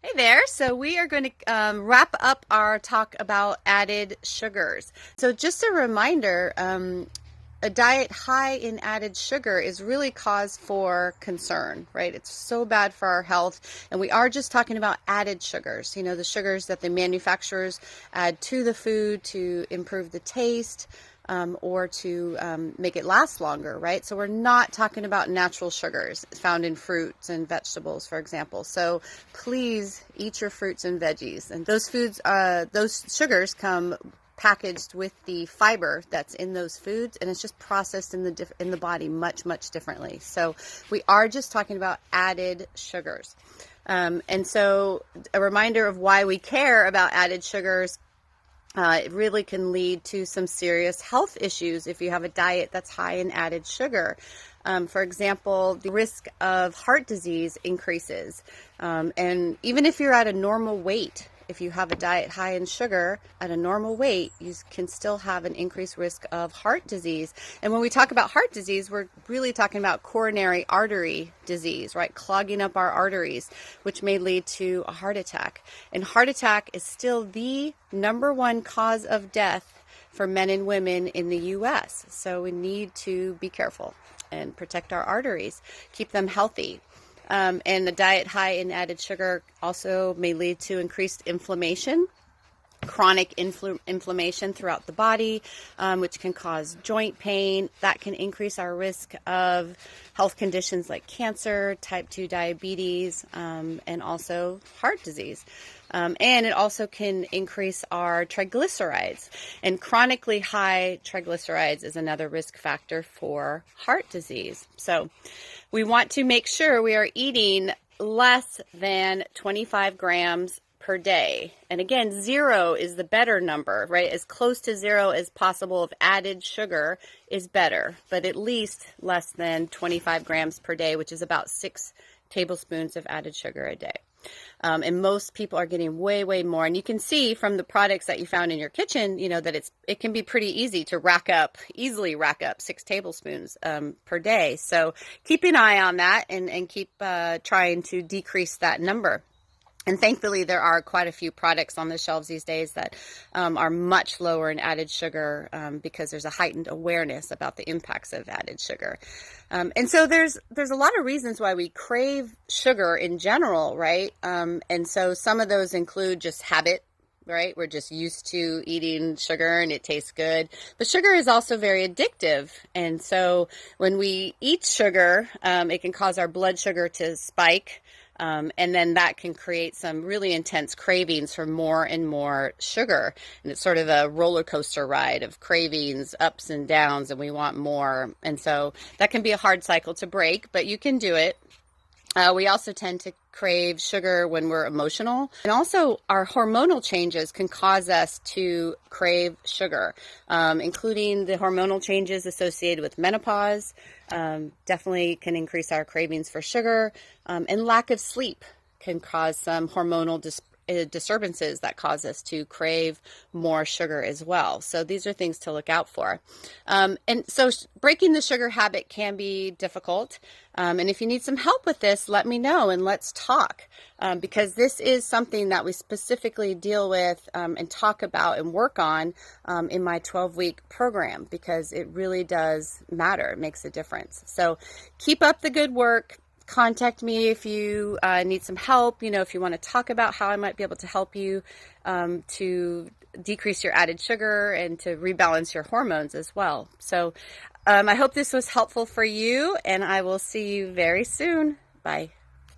Hey there. So we are going to wrap up our talk about added sugars. So just a reminder, a diet high in added sugar is really cause for concern, right? It's so bad for our health. And we are just talking about added sugars, the sugars that the manufacturers add to the food to improve the taste, or to make it last longer, right? So we're not talking about natural sugars found in fruits and vegetables, for example. So please eat your fruits and veggies. And those foods, those sugars come packaged with the fiber that's in those foods, and it's just processed in the body much differently. So we are just talking about added sugars. And so a reminder of why we care about added sugars. It really can lead to some serious health issues if you have a diet that's high in added sugar. For example, the risk of heart disease increases. And even if you're at a normal weight, if you have a diet high in sugar at a normal weight, you can still have an increased risk of heart disease. And when we talk about heart disease, we're really talking about coronary artery disease, right? Clogging up our arteries, which may lead to a heart attack. And heart attack is still the #1 cause of death for men and women in the U.S. So we need to be careful and protect our arteries, keep them healthy. And a diet high in added sugar also may lead to increased inflammation, chronic inflammation throughout the body, which can cause joint pain. That can increase our risk of health conditions like cancer, type 2 diabetes, and also heart disease. And it also can increase our triglycerides. And chronically high triglycerides is another risk factor for heart disease. So we want to make sure we are eating less than 25 grams per day. And again, 0 is the better number, right? As close to 0 as possible of added sugar is better, but at least less than 25 grams per day, which is about 6 tablespoons of added sugar a day. And most people are getting way more. And you can see from the products that you found in your kitchen, that it can be pretty easy to easily rack up 6 tablespoons per day. So keep an eye on that and keep trying to decrease that number. And thankfully, there are quite a few products on the shelves these days that are much lower in added sugar because there's a heightened awareness about the impacts of added sugar. And so there's a lot of reasons why we crave sugar in general, right? And so some of those include just habit, right? We're just used to eating sugar and it tastes good. But sugar is also very addictive. And so when we eat sugar, it can cause our blood sugar to spike. And then that can create some really intense cravings for more and more sugar. And it's sort of a roller coaster ride of cravings, ups and downs, and we want more. And so that can be a hard cycle to break, but you can do it. We also tend to crave sugar when we're emotional. And also our hormonal changes can cause us to crave sugar, including the hormonal changes associated with menopause. Definitely can increase our cravings for sugar. And lack of sleep can cause some hormonal disturbances that cause us to crave more sugar as well. So these are things to look out for. And so breaking the sugar habit can be difficult. And if you need some help with this, let me know and let's talk, because this is something that we specifically deal with and talk about and work on in my 12-week program, because it really does matter. It makes a difference. So keep up the good work. Contact me if you need some help, if you want to talk about how I might be able to help you to decrease your added sugar and to rebalance your hormones as well. So I hope this was helpful for you, and I will see you very soon. Bye.